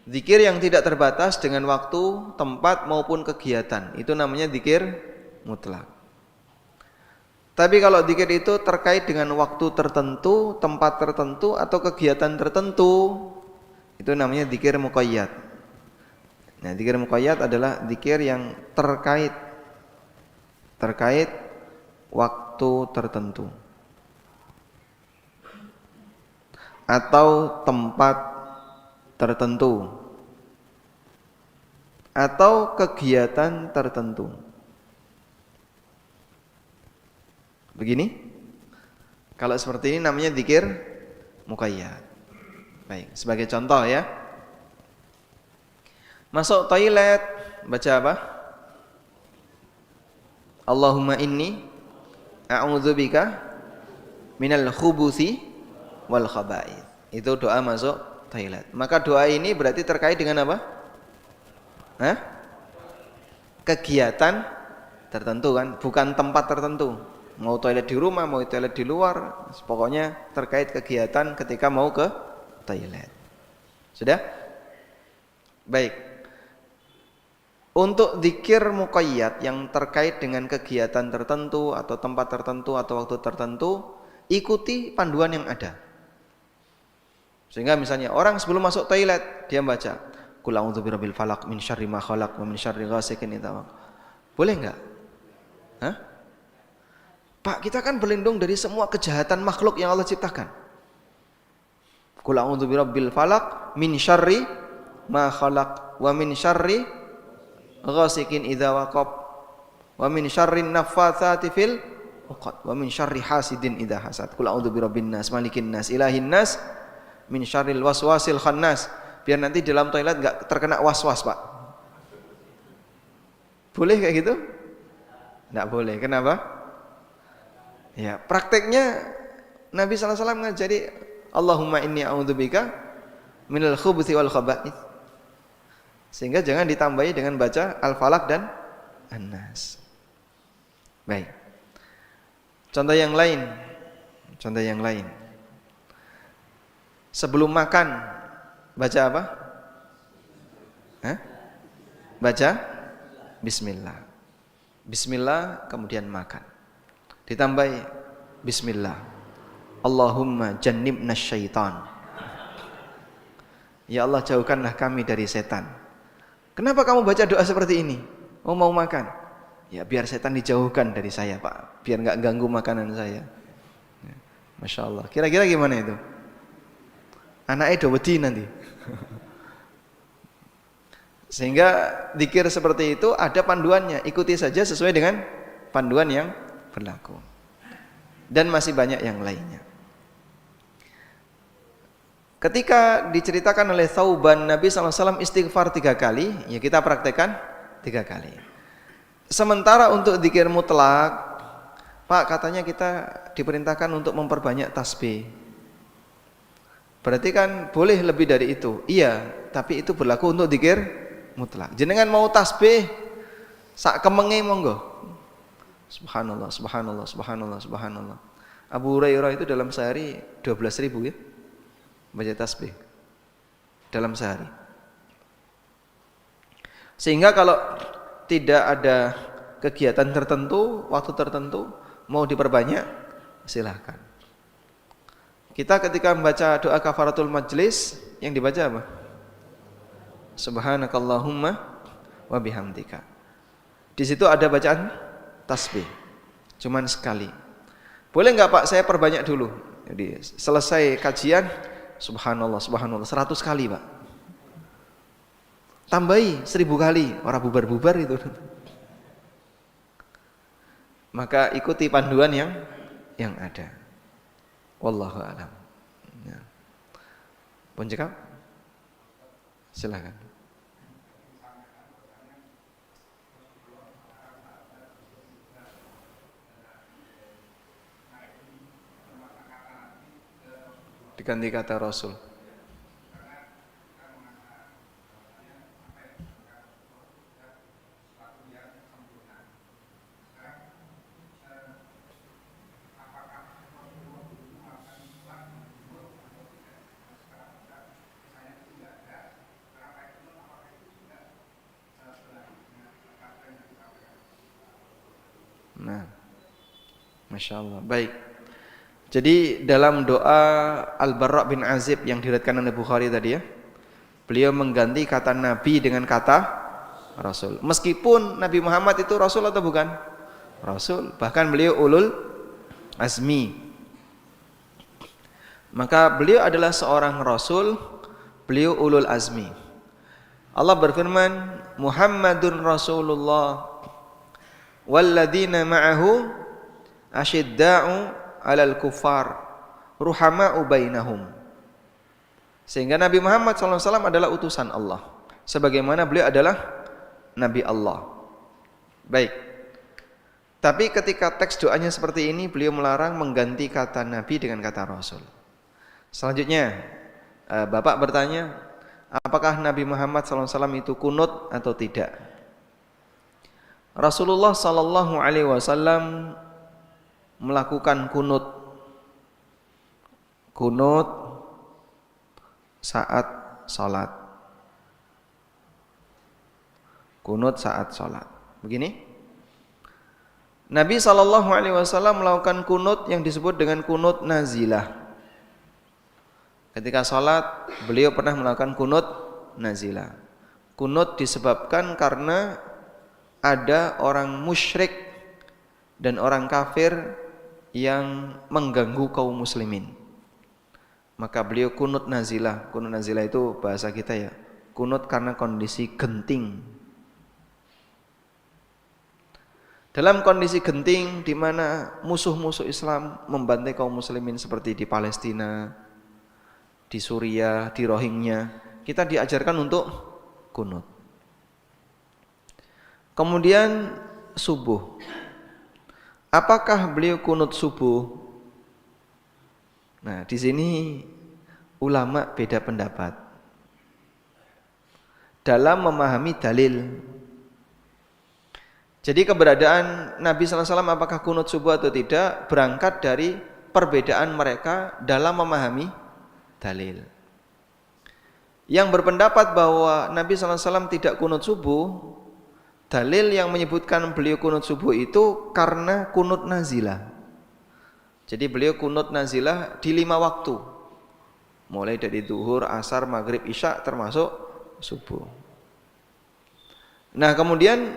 Zikir yang tidak terbatas dengan waktu, tempat maupun kegiatan, itu namanya zikir mutlak. Tapi kalau zikir itu terkait dengan waktu tertentu, tempat tertentu atau kegiatan tertentu, itu namanya zikir muqayyad. Nah, zikir muqayyad adalah zikir yang terkait waktu tertentu atau tempat tertentu atau kegiatan tertentu. Begini, kalau seperti ini namanya zikir muqayyad. Baik, sebagai contoh ya, masuk toilet baca apa? Allahumma inni a'udzubika minal khubuthi wal khaba'ith. Itu doa masuk toilet. Maka doa ini berarti terkait dengan apa? Kegiatan tertentu kan, bukan tempat tertentu. Mau toilet di rumah, mau toilet di luar, pokoknya terkait kegiatan ketika mau ke toilet. Sudah? Baik. Untuk zikir muqayyad yang terkait dengan kegiatan tertentu atau tempat tertentu atau waktu tertentu, ikuti panduan yang ada. Sehingga misalnya orang sebelum masuk toilet dia baca Qul a'udzu birabbil falaq min syarri ma khalaq wa min syarri ghasiqin idza waqab. Boleh enggak? Pak, kita kan berlindung dari semua kejahatan makhluk yang Allah ciptakan. Qul a'udzu birabbil falaq min syarri ma khalaq wa min syarri ghasiqin idza waqab wa min syarri naffatsati fil 'uqad wa min syarri hasidin idza hasad. Qul a'udzu birabbin nas malikin nas ilahin nas min syarril waswasil khannas. Biar nanti dalam toilet enggak terkena was-was, Pak. Boleh kayak gitu? Enggak boleh. Kenapa? Ya, prakteknya Nabi sallallahu alaihi wasallam ngajari Allahumma inni a'udzubika minal khubuthi wal khaba'ith. Sehingga jangan ditambahi dengan baca Al-Falaq dan An-Nas. Baik. Contoh yang lain. Sebelum makan baca apa? Baca bismillah. Bismillah kemudian makan. Ditambahi bismillah. Allahumma jannibna syaitan. Ya Allah, jauhkanlah kami dari setan. Kenapa kamu baca doa seperti ini? Oh, mau makan. Ya biar setan dijauhkan dari saya, Pak. Biar enggak ganggu makanan saya. Masya Allah. Kira-kira gimana itu? Anaknya udah wedi nanti. Sehingga zikir seperti itu ada panduannya. Ikuti saja sesuai dengan panduan yang berlaku. Dan masih banyak yang lainnya. Ketika diceritakan oleh Thauban Nabi SAW istighfar 3 kali, ya kita praktekkan 3 kali. Sementara untuk zikir mutlak, Pak, katanya kita diperintahkan untuk memperbanyak tasbih. Berarti kan boleh lebih dari itu. Iya, tapi itu berlaku untuk zikir mutlak. Jenengan mau tasbih sak kemenge monggo. Subhanallah, subhanallah, subhanallah, subhanallah. Abu Hurairah itu dalam sehari 12.000 ya. Baca tasbih dalam sehari. Sehingga kalau tidak ada kegiatan tertentu, waktu tertentu mau diperbanyak, silahkan. Kita ketika membaca doa kafaratul majlis, yang dibaca apa? Subhanakallahumma wa bihamdika. Di situ ada bacaan tasbih, cuman sekali. Boleh enggak Pak, saya perbanyak dulu. Jadi selesai kajian, subhanallah, subhanallah 100 kali, Pak. Tambahi 1000 kali, orang bubar-bubar itu. Maka ikuti panduan yang ada. Wallahu a'lam. Ya. Pun cekap? Silakan. Diganti kata Rasul. Nah, Masya Allah. Baik. Jadi dalam doa Al-Barra bin Azib yang diriwayatkan oleh Bukhari tadi ya, Beliau mengganti kata nabi dengan kata rasul. Meskipun Nabi Muhammad itu rasul atau bukan? Rasul. Bahkan beliau ulul azmi. Maka beliau adalah seorang rasul, beliau ulul azmi. Allah berfirman, Muhammadun Rasulullah walladzina ma'ahu asyidda'u 'alal kuffar ruhama'u bainahum. Sehingga Nabi Muhammad SAW adalah utusan Allah, sebagaimana beliau adalah Nabi Allah. Baik. Tapi ketika teks doanya seperti ini, beliau melarang mengganti kata Nabi dengan kata Rasul. Selanjutnya, Bapak bertanya, apakah Nabi Muhammad SAW itu kunut atau tidak? Rasulullah SAW melakukan kunut saat sholat. Kunut saat sholat. Begini, Nabi SAW melakukan kunut yang disebut dengan kunut nazilah. Ketika sholat, beliau pernah melakukan kunut nazilah. Kunut disebabkan karena ada orang musyrik dan orang kafir yang mengganggu kaum muslimin. Maka beliau kunut nazilah. Kunut nazilah itu bahasa kita ya, kunut karena kondisi genting. Dalam kondisi genting di mana musuh-musuh Islam membantai kaum muslimin seperti di Palestina, di Suriah, di Rohingya, kita diajarkan untuk kunut. Kemudian subuh. Apakah beliau kunut subuh? Nah, di sini ulama beda pendapat dalam memahami dalil. Jadi keberadaan Nabi SAW apakah kunut subuh atau tidak berangkat dari perbedaan mereka dalam memahami dalil. Yang berpendapat bahwa Nabi SAW tidak kunut subuh, dalil yang menyebutkan beliau kunut subuh itu karena kunut nazilah. Jadi beliau kunut nazilah di 5 waktu, mulai dari zuhur, asar, maghrib, isya termasuk subuh. Nah kemudian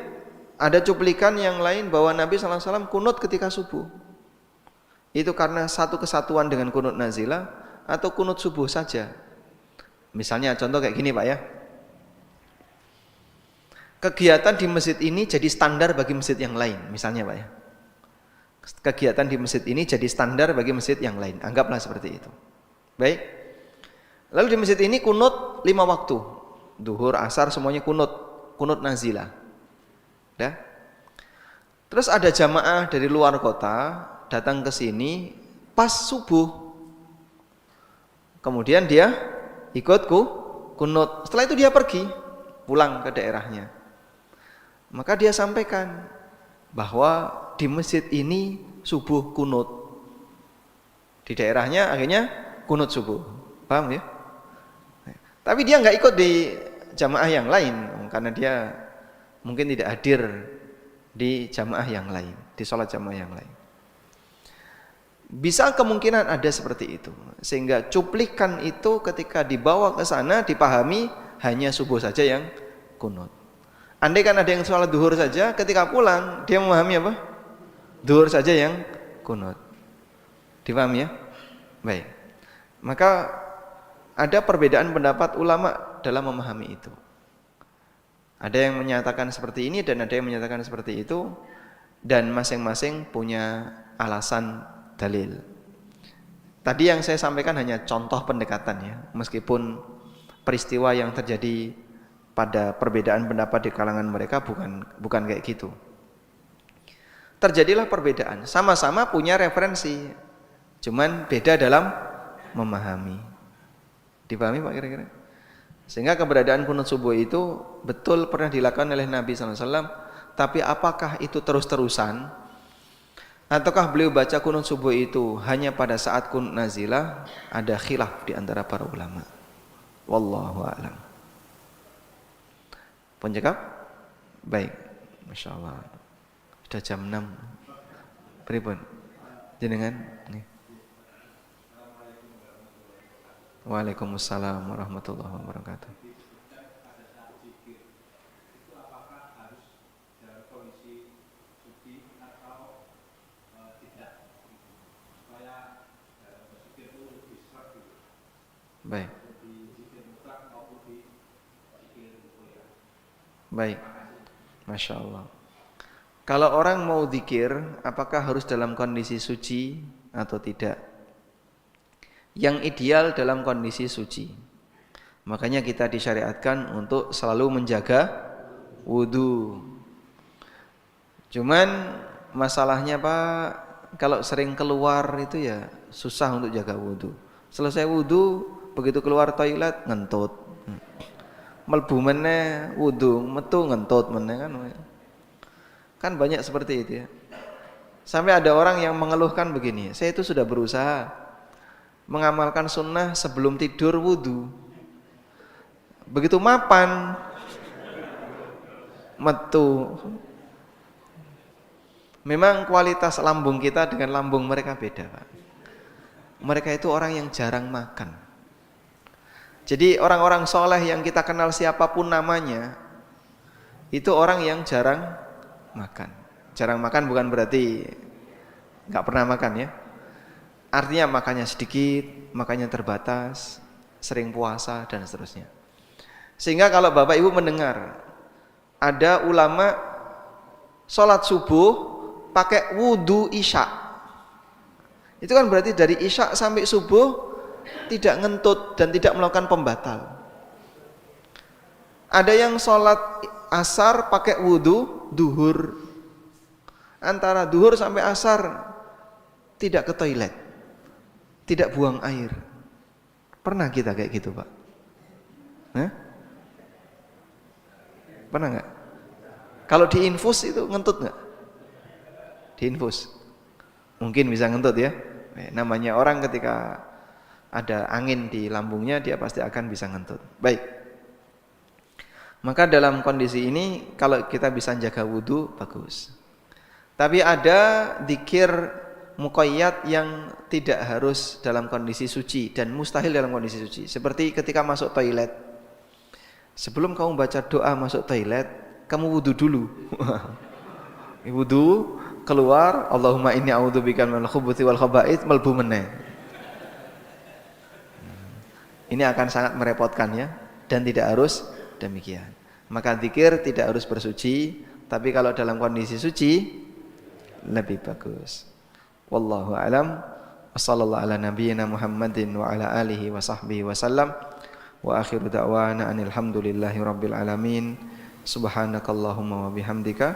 ada cuplikan yang lain bahwa Nabi SAW kunut ketika subuh. Itu karena satu kesatuan dengan kunut nazilah atau kunut subuh saja. Misalnya contoh kayak gini Pak ya. Kegiatan di masjid ini jadi standar bagi masjid yang lain, misalnya Pak ya. Kegiatan di masjid ini jadi standar bagi masjid yang lain. Anggaplah seperti itu. Baik. Lalu di masjid ini kunut 5 waktu. Duhur, asar semuanya kunut nazilah. Ya. Terus ada jamaah dari luar kota datang ke sini pas subuh. Kemudian dia ikut kunut. Setelah itu dia pergi pulang ke daerahnya. Maka dia sampaikan bahwa di masjid ini subuh kunut. Di daerahnya akhirnya kunut subuh. Paham ya? Tapi dia nggak ikut di jamaah yang lain karena dia mungkin tidak hadir di jamaah yang lain, di sholat jamaah yang lain. Bisa kemungkinan ada seperti itu, sehingga cuplikan itu ketika dibawa ke sana dipahami hanya subuh saja yang kunut. Andai kan ada yang sholat duhur saja, ketika pulang dia memahami apa? Duhur saja yang kunut. Dipahami ya? Baik. Maka ada perbedaan pendapat ulama dalam memahami itu. Ada yang menyatakan seperti ini dan ada yang menyatakan seperti itu, dan masing-masing punya alasan dalil. Tadi yang saya sampaikan hanya contoh pendekatan ya, meskipun peristiwa yang terjadi pada perbedaan pendapat di kalangan mereka bukan kayak gitu. Terjadilah perbedaan, sama-sama punya referensi, cuman beda dalam memahami. Dipahami Pak kira-kira? Sehingga keberadaan kunut subuh itu betul pernah dilakukan oleh Nabi SAW, tapi apakah itu terus-terusan? Ataukah beliau baca kunut subuh itu hanya pada saat kunut nazilah? Ada khilaf di antara para ulama. Wallahu a'lam. Penjawab? Baik. Masya Allah. Sudah jam 6. Pripun? Jenengan? Nih. Waalaikumsalam warahmatullahi wabarakatuh. Baik. Baik. Masya Allah. Kalau orang mau zikir, apakah harus dalam kondisi suci atau tidak? Yang ideal dalam kondisi suci. Makanya kita disyariatkan untuk selalu menjaga wudu. Cuman masalahnya Pak, kalau sering keluar itu ya susah untuk jaga wudu. Selesai wudu, begitu keluar toilet ngentut. Melbu meneh wudu, metu ngentut meneh kan. Kan banyak seperti itu ya. Sampai ada orang yang mengeluhkan begini, saya itu sudah berusaha mengamalkan sunnah sebelum tidur wudu. Begitu mapan metu. Memang kualitas lambung kita dengan lambung mereka beda, Pak. Mereka itu orang yang jarang makan. Jadi orang-orang soleh yang kita kenal siapapun namanya, itu orang yang jarang makan. Jarang makan bukan berarti nggak pernah makan ya. Artinya makannya sedikit, makannya terbatas, sering puasa dan seterusnya. Sehingga kalau Bapak Ibu mendengar ada ulama sholat subuh pakai wudu isya, itu kan berarti dari isya sampai subuh tidak ngentut dan tidak melakukan pembatal. Ada yang sholat asar pakai wudu duhur, antara duhur sampai asar tidak ke toilet, tidak buang air. Pernah kita kayak gitu Pak? Hah? Pernah nggak? Kalau diinfus itu ngentut nggak? Diinfus, mungkin bisa ngentut ya. Namanya orang ketika ada angin di lambungnya dia pasti akan bisa ngentut. Baik. Maka dalam kondisi ini kalau kita bisa jaga wudu bagus. Tapi ada dzikir muqayyad yang tidak harus dalam kondisi suci dan mustahil dalam kondisi suci. Seperti ketika masuk toilet. Sebelum kamu baca doa masuk toilet, kamu wudu dulu. Wudu, keluar, Allahumma inni a'udzubika minal khubuthi wal khaba'ith, melbu meneh. Ini akan sangat merepotkan ya, dan tidak harus demikian. Maka zikir tidak harus bersuci, tapi kalau dalam kondisi suci lebih bagus. Wallahu a'lam. Wassallallahu ala nabiyyina Muhammadin wa ala alihi wa sahbihi wasallam. Wa akhiru da'wana anil hamdulillahi rabbil alamin. Subhanakallahumma wa bihamdika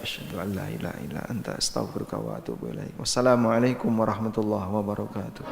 asyhadu an la ilaha illa anta astaghfiruka wa atubu ilaik. Wassalamualaikum warahmatullahi wabarakatuh.